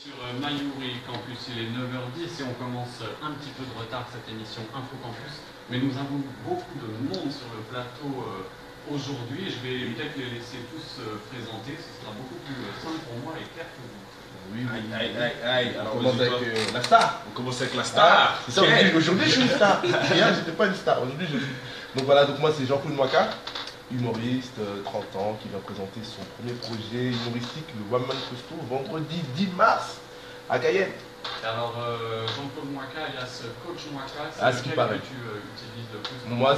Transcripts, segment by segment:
Sur Mayuri Campus, il est 9h10 et on commence un petit peu de retard cette émission Info Campus. Mais nous avons beaucoup de monde sur le plateau aujourd'hui. Je vais peut-être les laisser tous présenter. Ce sera beaucoup plus simple pour moi et clair pour vous. Oui, Alors, on commence avec la star. On commence avec la star. C'est ça, aujourd'hui je suis une star. Hier j'étais pas une star, aujourd'hui je suis. Donc voilà, donc moi c'est Jean-Claude Mwaka, humoriste, 30 ans, qui va présenter son premier projet humoristique, le One Man Presto, vendredi 10 mars à Cayenne. Alors Jean-Claude Mwaka, il y a ce coach Mwaka, Ah, ce qui paraît. que tu utilises le plus. Moi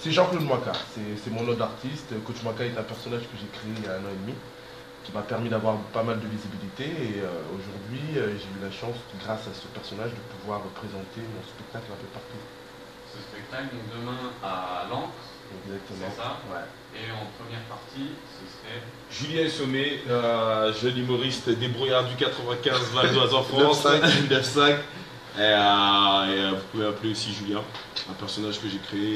c'est Jean-Claude Mwaka, c'est mon nom d'artiste. Coach Mwaka est un personnage que j'ai créé il y a 1 an et demi, qui m'a permis d'avoir pas mal de visibilité et aujourd'hui j'ai eu la chance, grâce à ce personnage, de pouvoir présenter mon spectacle un peu partout. Ce spectacle, donc demain à l'Ancre. Exactement. C'est ça. Ouais. Et en première partie, ce serait Julien Sommet, jeune humoriste débrouillard du 95, Val d'Oise en France, 9-5. Et vous pouvez appeler aussi Julien, un personnage que j'ai créé.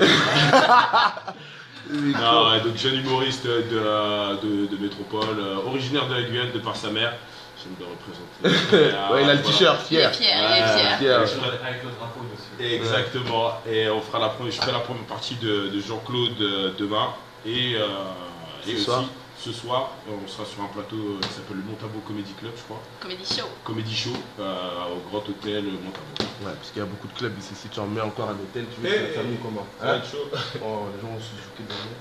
Donc jeune humoriste de métropole, originaire de la Guyane de par sa mère. J'aime bien représenter. Ouais, il a le t-shirt, fier. Il est fier. avec le drapeau dessus. Exactement. Et on fera je ferai la première partie de Jean-Claude demain. Et aussi, ce soir, on sera sur un plateau qui s'appelle le Montabo Comedy Club, je crois. Comedy Show au Grand Hôtel Montabo. Ouais, parce qu'il y a beaucoup de clubs ici. Si tu en mets encore un hôtel, tu veux que ça termine comment? Ça va être chaud. Oh, les gens vont se choquer de dormir.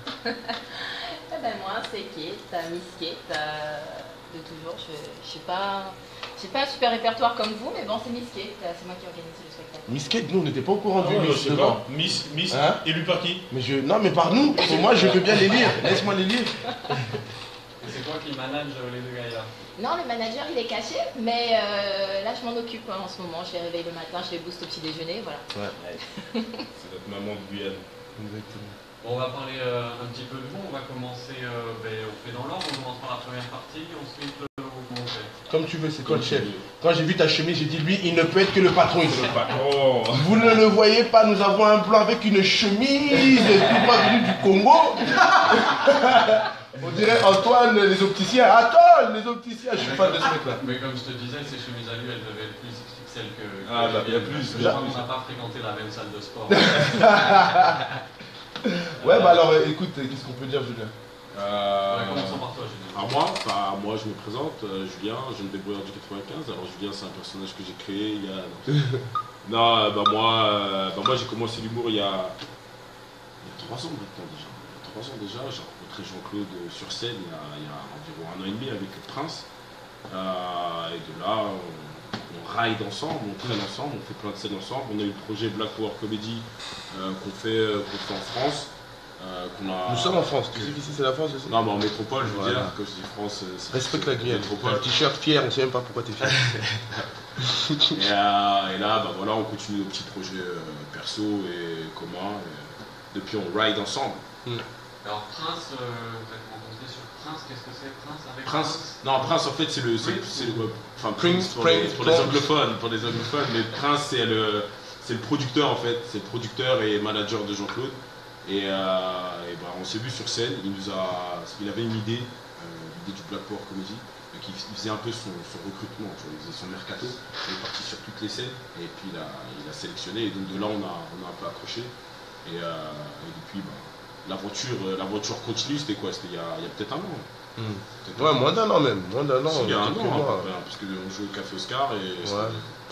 Eh ben moi, c'est Kate, Miss Kate, de toujours. Je suis pas un super répertoire comme vous, mais bon, c'est Miss Kate, c'est moi qui organise le spectacle. Miss Kate, nous on n'était pas au courant du Miss devant. Miss, Hein? élu par qui? Mais non, mais par nous, pour moi je veux bien les lire. Laisse-moi les lire. Et c'est toi qui manage les deux gaillards? Non, le manager il est caché, mais là je m'en occupe en ce moment. Je les réveille le matin, je les booste au petit déjeuner, voilà. Ouais. C'est notre maman de Guyane. Exactement. Bon, on va parler un petit peu de vous. On va commencer, on fait dans l'ordre. On commence par la première partie, ensuite vous montez. Comme tu veux, c'est toi le chef. Quand j'ai vu ta chemise, j'ai dit lui, il ne peut être que le patron ici. Le patron. Vous ne le voyez pas, nous avons un blanc avec une chemise tout droit venu du Congo. On dirait Antoine, les opticiens. Attends, les opticiens, je suis fan de ce mec-là. Mais comme je te disais, ces chemises à lui, elles devaient être plus XXL que. Ah, bah, bien plus. Je crois qu'on n'a pas fréquenté la même salle de sport. Ouais, bah alors écoute, qu'est-ce qu'on peut dire, Julien? Commençons par toi, Julien. Alors moi je me présente, Julien, jeune débrouillard du 95. Alors Julien c'est un personnage que j'ai créé il y a... Non, moi j'ai commencé l'humour il y a 3 ans maintenant déjà. Il y a 3 ans déjà, j'ai rencontré Jean-Claude sur scène il y a environ 1 an et demi avec Prince. Et de là, on ride ensemble, on traîne ensemble, on fait plein de scènes ensemble. On a eu le projet Black Power Comedy qu'on fait en France. Nous sommes en France, tu sais qu'ici c'est la France aussi. Non mais en métropole, je veux Voilà. dire, quand je dis France, c'est Respecte la Guyane. métropole. Un t-shirt fier, on sait même pas pourquoi t'es fier. Et là, voilà, on continue nos petits projets perso et communs. Et depuis, on ride ensemble. Alors, Prince, vous êtes rencontré sur Prince. Qu'est-ce que c'est Prince avec Prince en fait, c'est le enfin, Prince pour les anglophones, mais Prince, c'est le producteur en fait. C'est le producteur et manager de Jean-Claude. Et on s'est vu sur scène, il avait une idée du Black Power Comedy, il faisait un peu son recrutement, il faisait son mercato, il est parti sur toutes les scènes, et puis il a sélectionné, et donc de là on a un peu accroché, et depuis l'aventure continue. C'était quoi? C'était il y a peut-être 1 an. Ouais, moins d'1 an même, moins d'1 an. Il y a 1 an, mois. parce qu'on joue au Café Oscar, et ouais.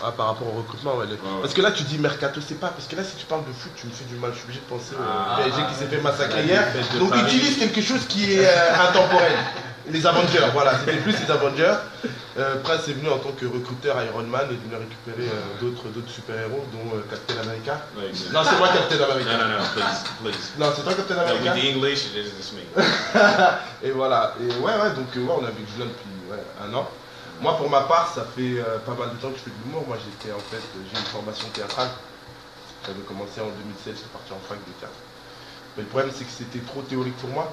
Ah, par rapport au recrutement, ouais. Parce que là, tu dis mercato, c'est pas. Parce que là, si tu parles de foot, tu me fais du mal. Je suis obligé de penser au PSG qui s'est fait massacrer hier. Donc, utilise quelque chose qui est intemporel. Les Avengers, voilà, c'était plus les Avengers. Prince est venu en tant que recruteur Iron Man et est venu récupérer d'autres super-héros, dont Captain America. Ouais, non, c'est moi Captain America. Non, please. Non, c'est toi Captain America. With the English, it's me. Et voilà. Et ouais, donc on est avec Julien depuis 1 an. Moi, pour ma part, ça fait pas mal de temps que je fais de l'humour. Moi, j'ai une formation théâtrale. J'avais commencé en 2016, j'étais parti en fac de théâtre. Mais le problème, c'est que c'était trop théorique pour moi.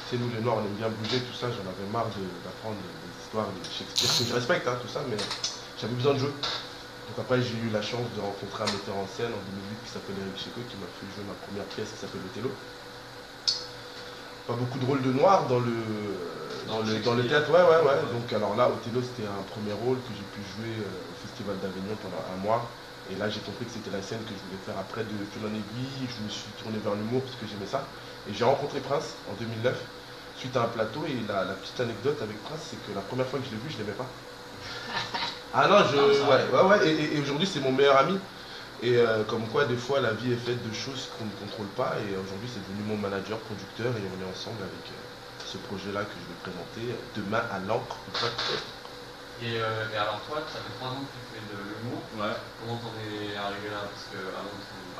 C'est nous, les Noirs, on aime bien bouger, tout ça. J'en avais marre d'apprendre des histoires de Shakespeare, que je respecte, tout ça, mais j'avais besoin de jouer. Donc après, j'ai eu la chance de rencontrer un metteur en scène en 2008 qui s'appelle Eric Checo, qui m'a fait jouer ma première pièce qui s'appelle Othello. Pas beaucoup de rôles de noirs dans dans le théâtre, ouais. Donc alors là, Othello, c'était un premier rôle que j'ai pu jouer au Festival d'Avignon pendant un mois. Et là, j'ai compris que c'était la scène que je voulais faire après de fil en aiguille. Je me suis tourné vers l'humour parce que j'aimais ça. Et j'ai rencontré Prince en 2009 suite à un plateau. Et la petite anecdote avec Prince, c'est que la première fois que je l'ai vu, je l'aimais pas. Ah non, ouais. Et aujourd'hui, c'est mon meilleur ami. Et comme quoi, des fois, la vie est faite de choses qu'on ne contrôle pas. Et aujourd'hui, c'est devenu mon manager, producteur. Et on est ensemble avec ce projet-là que je vais présenter demain à l'encre. Et alors toi, ça fait 3 ans que tu fais de l'humour. Ouais. Comment t'en es arrivé là? Parce que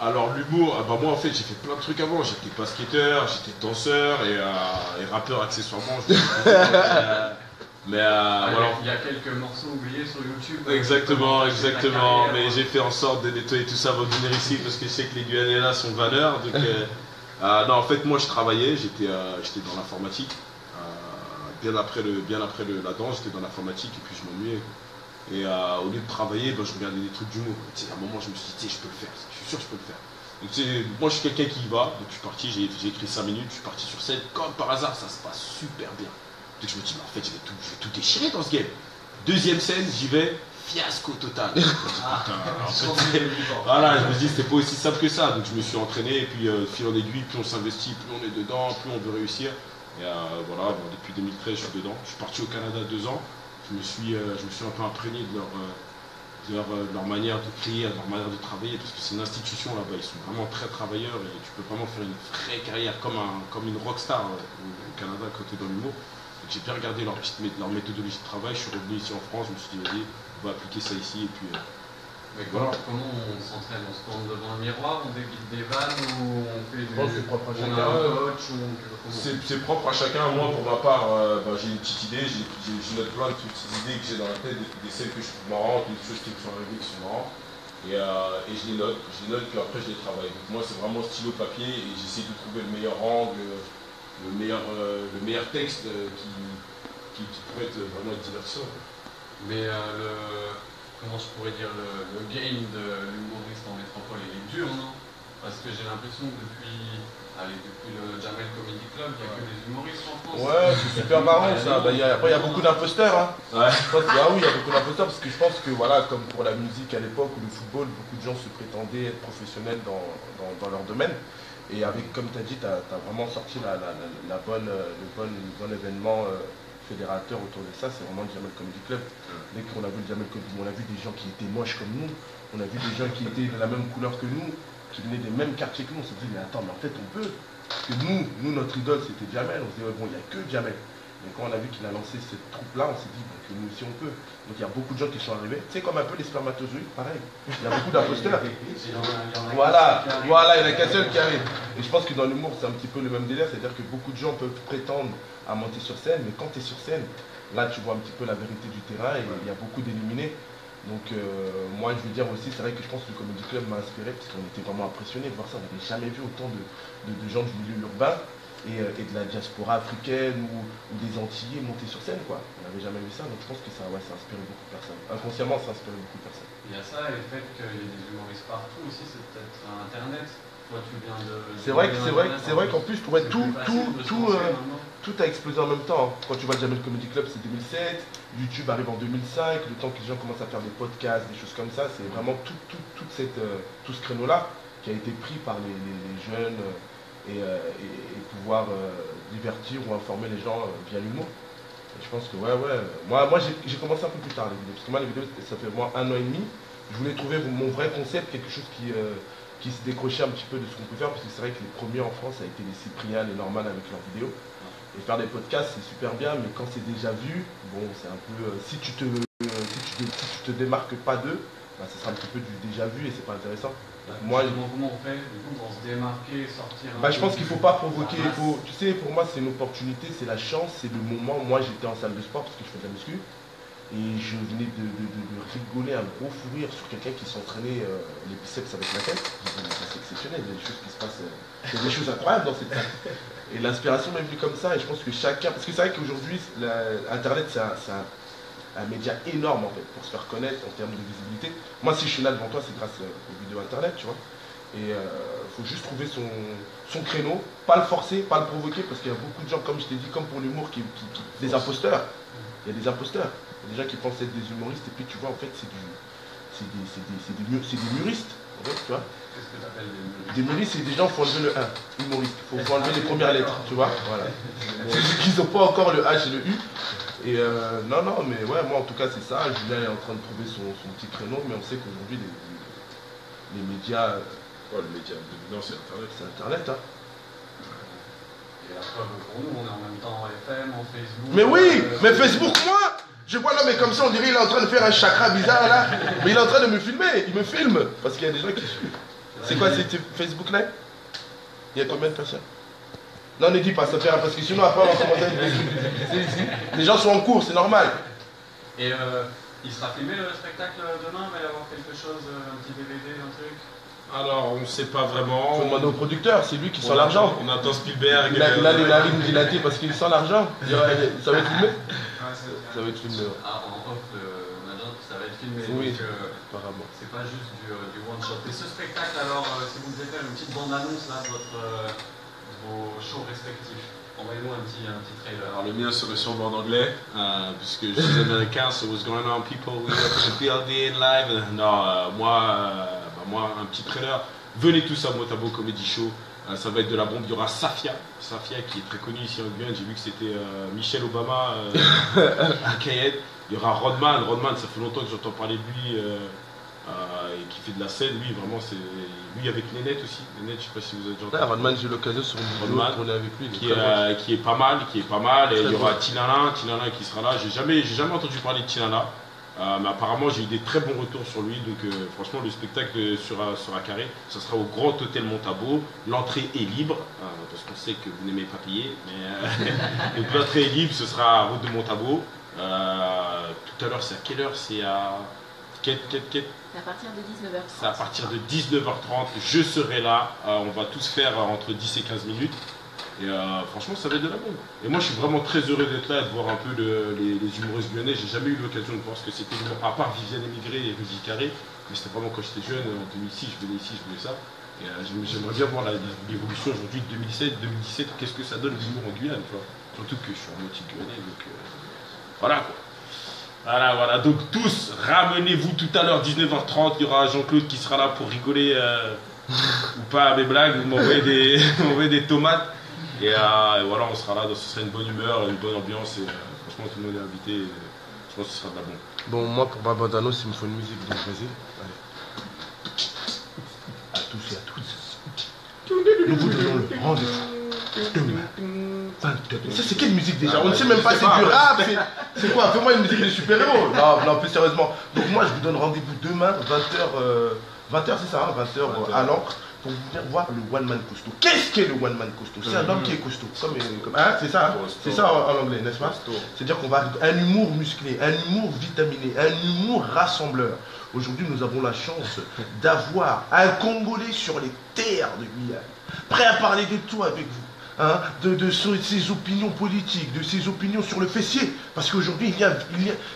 alors l'humour, moi en fait j'ai fait plein de trucs avant. J'étais basketteur, j'étais danseur et rappeur accessoirement. Voilà. Il y a quelques morceaux oubliés sur YouTube. Exactement. Mais j'ai fait en sorte de nettoyer tout ça avant de venir ici parce que je sais que les Guyanais là sont valeurs. Donc, non, en fait, moi je travaillais, j'étais dans l'informatique. Bien après la danse, j'étais dans l'informatique et puis je m'ennuyais. Et au lieu de travailler, je regardais des trucs d'humour. À un moment, je me suis dit, je peux le faire, je suis sûr que je peux le faire. Donc, moi je suis quelqu'un qui y va, donc je suis parti, j'ai écrit 5 minutes, je suis parti sur scène, comme par hasard, ça se passe super bien. Donc je me dis, en fait, je vais tout déchirer dans ce game. Deuxième scène, j'y vais, fiasco total. Voilà, je me dis, c'était pas aussi simple que ça. Donc je me suis entraîné, et puis fil en aiguille, plus on s'investit, plus on est dedans, plus on veut réussir. Et voilà, depuis 2013, je suis dedans. Je suis parti au Canada 2 ans. Je me suis un peu imprégné de leur manière de créer, de leur manière de travailler, parce que c'est une institution là-bas. Ils sont vraiment très travailleurs et tu peux vraiment faire une vraie carrière comme une rockstar au Canada quand tu es dans l'humour. J'ai bien regardé leur méthodologie de travail. Je suis revenu ici en France. Je me suis dit, vas-y, on va appliquer ça ici. Et puis, mais voilà. Comment on s'entraîne? On se tourne devant un miroir, on débite des vannes ou on fait du... C'est propre à chacun. C'est propre à chacun. Moi, pour ma part, j'ai une petite idée. Je note plein de petites idées que j'ai dans la tête, des scènes que je trouve marrantes, des choses qui me sont arrivées qui sont marrantes. Et je les note. Puis après, je les travaille. Donc moi, c'est vraiment stylo papier et j'essaie de trouver le meilleur angle, le meilleur texte qui pourrait être vraiment divertissant. Mais comment je pourrais dire, le game de l'humoriste en métropole, il est dur, non? Parce que j'ai l'impression que depuis le Jamel Comedy Club, il n'y a que des humoristes en France. Ouais, c'est super marrant ça. Après, il y a beaucoup d'imposteurs. Hein. Ouais. Oui, il y a beaucoup d'imposteurs parce que je pense que, voilà, comme pour la musique à l'époque ou le football, beaucoup de gens se prétendaient être professionnels dans leur domaine. Et avec, comme tu as dit, tu as vraiment sorti le bon événement fédérateur autour de ça, c'est vraiment le Jamel Comedy Club. Dès qu'on a vu le Jamel Comedy, on a vu des gens qui étaient moches comme nous, on a vu des gens qui étaient de la même couleur que nous, qui venaient des mêmes quartiers que nous. On s'est dit, mais attends, mais en fait on peut. Parce que nous notre idole c'était Jamel, on se dit, ouais, bon, il n'y a que Jamel. Mais quand on a vu qu'il a lancé cette troupe-là, on s'est dit que nous aussi on peut. Donc il y a beaucoup de gens qui sont arrivés. C'est comme un peu les spermatozoïdes, pareil. Il y a beaucoup d'imposteurs. Voilà, il y en a qu'un seul qui arrive. Et je pense que dans l'humour, c'est un petit peu le même délire. C'est-à-dire que beaucoup de gens peuvent prétendre à monter sur scène, mais quand tu es sur scène, là tu vois un petit peu la vérité du terrain et il y a beaucoup d'éliminés. Donc moi je veux dire aussi, c'est vrai que je pense que le Comedy Club m'a inspiré parce qu'on était vraiment impressionnés de voir ça. On n'avait jamais vu autant de gens du milieu urbain et de la diaspora africaine ou des Antillais monter sur scène, quoi. On n'avait jamais vu ça, donc je pense que ça a inspiré beaucoup de personnes. Inconsciemment, ça a inspiré beaucoup de personnes. Il y a ça et le fait qu'il y ait des humoristes partout aussi, c'est peut-être Internet. Toi, tu viens de... C'est vrai qu'en plus, tout a explosé en même temps. Quand tu vois Jamel Comedy Club, c'est 2007, YouTube arrive en 2005, le temps que les gens commencent à faire des podcasts, des choses comme ça, c'est vraiment tout ce créneau-là qui a été pris par les jeunes et pouvoir divertir ou informer les gens via l'humour. Je pense que moi j'ai commencé un peu plus tard les vidéos, parce que moi les vidéos ça fait moi 1 an et demi. Je voulais trouver mon vrai concept, quelque chose qui se décrochait un petit peu de ce qu'on peut faire, parce que c'est vrai que les premiers en France ça a été les Cyprien, les Norman avec leurs vidéos. Et faire des podcasts c'est super bien, mais quand c'est déjà vu, bon c'est un peu, si tu te démarques pas d'eux, ce sera un petit peu du déjà vu et c'est pas intéressant. Comment on fait du coup pour se démarquer, sortir je pense qu'il ne faut pas provoquer, tu sais, pour moi c'est une opportunité, c'est la chance, c'est le moment. Moi j'étais en salle de sport parce que je fais de la muscu et je venais de rigoler un gros fou rire sur quelqu'un qui s'entraînait les biceps avec la tête. C'est exceptionnel, il y a des choses qui se passent, il y a des choses incroyables dans cette salle. Et l'inspiration m'est venue comme ça et je pense que chacun, parce que c'est vrai qu'aujourd'hui Internet c'est un média énorme en fait pour se faire connaître en termes de visibilité. Moi si je suis là devant toi c'est grâce aux vidéos internet, tu vois. Et faut juste trouver son créneau, pas le forcer, pas le provoquer, parce qu'il y a beaucoup de gens, comme je t'ai dit, comme pour l'humour, des imposteurs. Il y a des imposteurs. Il y a des gens qui pensent être des humoristes, et puis tu vois, en fait, c'est des humoristes. En fait, tu vois. Qu'est-ce que tu appelles des humoristes? Des humoristes, c'est des gens, il faut enlever le 1. Humoriste. Il faut enlever les premières lettres, tu vois. Voilà. C'est ceux qui n'ont pas encore le H et le U. Et non, mais ouais, moi en tout cas, c'est ça. Julien est en train de trouver son petit créneau, mais on sait qu'aujourd'hui, les médias. Oh, le média dominant, c'est Internet. C'est Internet, hein. Et la preuve pour nous, on est en même temps en FM, en Facebook. Mais oui, mais Facebook, moi, je vois là, mais comme ça, on dirait qu'il est en train de faire un chakra bizarre là. Mais il est en train de me filmer, il me filme. Parce qu'il y a des gens qui suivent. C'est quoi, c'était Facebook Live? Il y a combien de personnes? Non, ne dis pas, ça fait un, parce que sinon après on va commencer à être les gens sont en cours, c'est normal. Et il sera filmé le spectacle demain? Il va y avoir quelque chose, un petit DVD, un truc? Alors, on ne sait pas vraiment. Il faut demander au producteur, c'est lui qui sent l'argent. On attend Spielberg. Il a les narines dilatées parce qu'il sent l'argent. Ça va être filmé? Ça va être filmé. Ah, en off, on a dit que ça va être filmé. Oui, donc, apparemment. c'est pas juste du one shot. Et ce spectacle, alors, si vous devez faire une petite bande-annonce là de vos shows respectifs, envoyez-nous un petit trailer. Alors, le mien serait sûrement en anglais, puisque je suis américain, so what's going on, people, we got the building live. Non, moi, un petit trailer. Venez tous à Motabo Comedy Show. Ça va être de la bombe. Il y aura Safia qui est très connue ici en Guyane. J'ai vu que c'était Michelle Obama à Cayenne. Il y aura Rodman, ça fait longtemps que j'entends parler de lui et qui fait de la scène. Lui, vraiment, c'est lui avec Nénette aussi. Nénette, je ne sais pas si vous avez déjà entendu. Rodman, j'ai eu l'occasion sur une vidéo de tourner avec lui. Qui est pas mal. Et il y aura Tinala qui sera là. J'ai jamais entendu parler de Tinala. Mais apparemment j'ai eu des très bons retours sur lui, donc franchement le spectacle sera carré. Ça sera au Grand Hôtel Montabo. L'entrée est libre, parce qu'on sait que vous n'aimez pas payer, mais donc l'entrée est libre, ce sera à route de Montabo. Tout à l'heure, c'est à quelle heure? C'est à C'est à partir de 19h30. C'est à partir de 19h30, je serai là. On va tous faire entre 10 et 15 minutes. Et franchement, ça va être de la bombe. Et moi, je suis vraiment très heureux d'être là et de voir un peu les humoristes lyonnais. J'ai jamais eu l'occasion de voir ce que c'était l'humour, à part Viviane Émigré et Rudy Carré. Mais c'était vraiment quand j'étais jeune, en 2006, je venais ici, je voulais ça. Et j'aimerais bien voir l'évolution aujourd'hui de 2017. Qu'est-ce que ça donne l'humour en Guyane, tu vois. Surtout que je suis en moitié guyanais, donc voilà quoi. Voilà. Donc tous, ramenez-vous tout à l'heure, 19h30. Il y aura Jean-Claude qui sera là pour rigoler ou pas à mes blagues. Vous m'envoyez des tomates. Et voilà, on sera là, ce sera une bonne humeur, une bonne ambiance. Et franchement, tout le monde est invité. Je pense que ce sera de la bombe. Bon, moi, pour ma bande-annonce, il me faut une musique de choisir. Allez. À tous et à toutes. Nous vous donnons le rendez-vous demain. Ça, c'est quelle musique déjà? On ne sait même pas, c'est du rap. C'est quoi? Fais-moi une musique de super-héros. Non, plus sérieusement. Donc, moi, je vous donne rendez-vous demain, 20h, c'est ça, 20h à l'encre. Pour venir voir le One Man Costaud. Qu'est-ce qu'est le One Man Costaud? C'est un homme qui est costaud. C'est ça en anglais, n'est-ce pas? C'est-à-dire qu'on va un humour musclé, un humour vitaminé, un humour rassembleur. Aujourd'hui, nous avons la chance d'avoir un Congolais sur les terres de Guyane, prêt à parler de tout avec vous. De ses opinions politiques, de ses opinions sur le fessier. Parce qu'aujourd'hui, il y a...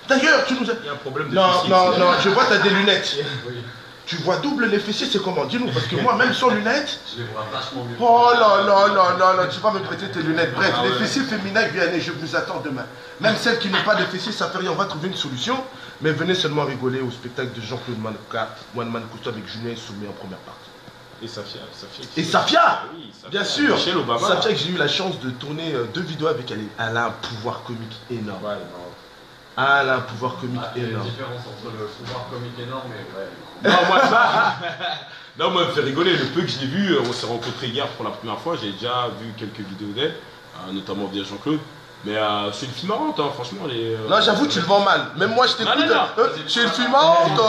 D'ailleurs, tu nous as... Il y a un problème de fessier. Non, je vois, tu as des lunettes. Oui. Tu vois double les fessiers, c'est comment? Dis-nous, parce que moi, même sans lunettes... Je les vois vachement mieux. Oh là, tu vas me prêter tes lunettes. Bref, les fessiers féminins guyanais, je vous attends demain. Même celles qui n'ont pas de fessiers, ça fait rien, on va trouver une solution. Mais venez seulement rigoler au spectacle de Jean-Claude One Man Costaud avec Julien Soumet en première partie. Et Safia. Et Safia, oui, Safia, bien sûr. Michelle Obama. Safia, que j'ai eu la chance de tourner 2 vidéos avec elle. Elle a un pouvoir comique énorme. Ouais, non. Elle a un pouvoir comique énorme. Il y a une différence entre le pouvoir comique énorme et... Ouais. Non, moi, elle me fait rigoler. Le peu que je l'ai vu, on s'est rencontrés hier pour la première fois. J'ai déjà vu quelques vidéos d'elle, notamment via Jean-Claude. Mais c'est une fille marrante, hein, franchement. Non, j'avoue, tu le vends mal. Même moi, je t'écoute. C'est une fille marrante.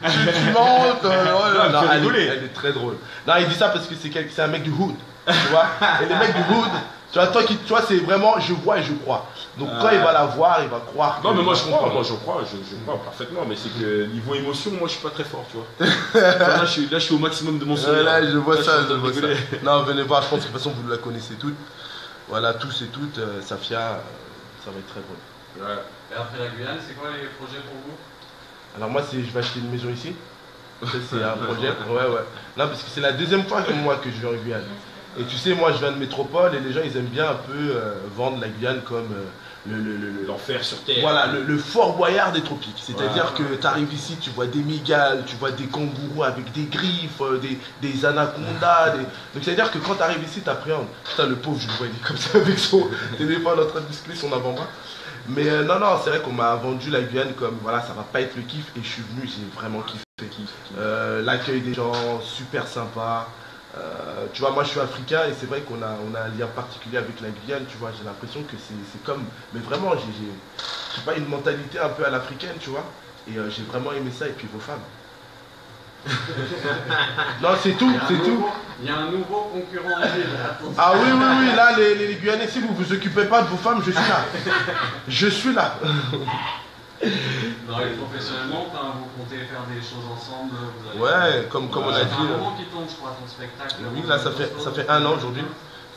C'est une fille marrante. Elle est très drôle. Non, il dit ça parce que c'est un mec du hood. Tu vois? Et les mecs du hood, tu vois, c'est vraiment je vois et je crois. Donc quand il va la voir, il va croire. Non, mais moi je crois, je crois parfaitement. Mais c'est que niveau émotion, moi je suis pas très fort, tu vois. Là, je suis au maximum de mon sourire. Là, je vois ça. Non, venez voir, je pense que de toute façon vous la connaissez toutes. Voilà, tous et toutes, Safia, ça va être très drôle. Ouais. Et après la Guyane, c'est quoi les projets pour vous? Alors moi, je vais acheter une maison ici. Ça, c'est un projet. Ouais, ouais. Non, parce que c'est la deuxième fois que moi que je vais en Guyane. Et tu sais, moi je viens de métropole et les gens ils aiment bien un peu vendre la Guyane comme L'enfer sur terre. voilà, le Fort Boyard des tropiques. C'est-à-dire que tu arrives ici, tu vois des migales, tu vois des kangourous avec des griffes, des anacondas. Donc c'est-à-dire que quand tu arrives ici, tu appréhendes. Putain, le pauvre, je le vois, il est comme ça avec son téléphone en train de muscler son avant-bras. Mais non, non, c'est vrai qu'on m'a vendu la Guyane comme voilà, ça va pas être le kiff. Et je suis venu, j'ai vraiment kiffé. L'accueil des gens, super sympa. Tu vois, moi je suis africain et c'est vrai qu'on a un lien particulier avec la Guyane, tu vois, j'ai l'impression que c'est comme, mais vraiment, j'ai pas une mentalité un peu à l'africaine, tu vois, et j'ai vraiment aimé ça, et puis vos femmes. Non, c'est tout, c'est tout. Il y a un nouveau concurrent à l'île. Ah oui, oui, oui, là, les Guyanais, si vous vous occupez pas de vos femmes, je suis là. Je suis là. Non, et professionnellement, vous comptez faire des choses ensemble, vous allez... Ouais, comme on a Ça fait dit. un moment qui tombe, je crois, ton spectacle. Oui, là, ça fait un an aujourd'hui.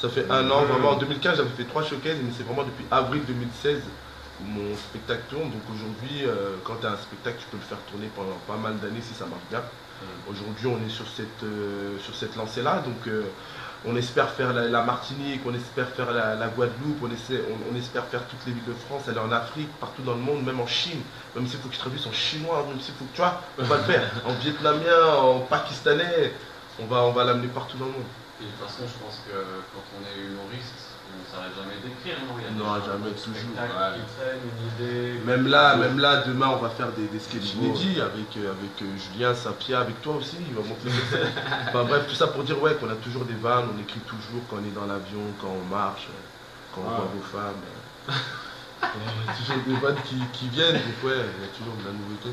Ça fait un an, vraiment. En 2015, j'avais fait 3 showcases, mais c'est vraiment depuis avril 2016 où mon spectacle tourne. Donc aujourd'hui, quand tu as un spectacle, tu peux le faire tourner pendant pas mal d'années si ça marche bien. Aujourd'hui, on est sur cette lancée-là. Donc on espère faire la Martinique, on espère faire la Guadeloupe, on espère faire toutes les villes de France, aller en Afrique, partout dans le monde, même en Chine. Même s'il faut que je traduise en chinois, même s'il faut que tu vois, on va le faire. En vietnamien, en pakistanais, on va l'amener partout dans le monde. Et de toute façon, je pense que quand on est humoriste, on ne s'arrête jamais d'écrire, non? Il y a Non, des jamais, choses, toujours. spectacles qui traînent, une idée. Même là, demain, on va faire des sketchs inédits avec Julien, Sapia, avec toi aussi, il va monter sur scène. Enfin bref, tout ça pour dire ouais, qu'on a toujours des vannes, on écrit toujours quand on est dans l'avion, quand on marche, quand on voit vos femmes. Il y a toujours des vannes qui viennent, donc ouais, il y a toujours de la nouveauté.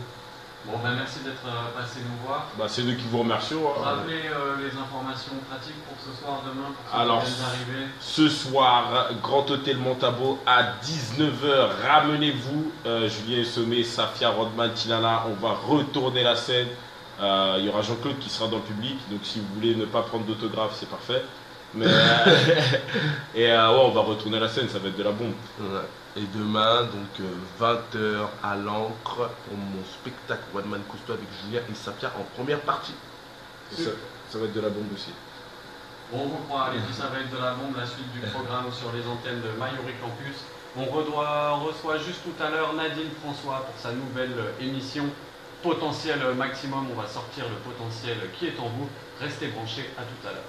Bon, ben merci d'être passé nous voir. Bah, c'est nous qui vous remercions. Rappelez les informations pratiques pour ce soir, demain, pour ceux Alors, qui viennent d'arriver. ce soir, Grand Hôtel Montabo à 19h. Ramenez-vous, Julien Sommet, Safia, Rodman, Tilana. On va retourner la scène. Il y aura Jean-Claude qui sera dans le public. Donc, si vous voulez ne pas prendre d'autographe, c'est parfait. Mais, ouais, on va retourner la scène. Ça va être de la bombe. Ouais. Et demain, donc 20h à l'encre, pour mon spectacle One Man Cousteau avec Julien et Sapia en première partie. Ça va être de la bombe aussi. Bon, on vous croit, et puis ça va être de la bombe, la suite du programme sur les antennes de Mayori Campus. On reçoit juste tout à l'heure Nadine François pour sa nouvelle émission Potentiel Maximum. On va sortir le potentiel qui est en vous. Restez branchés, à tout à l'heure.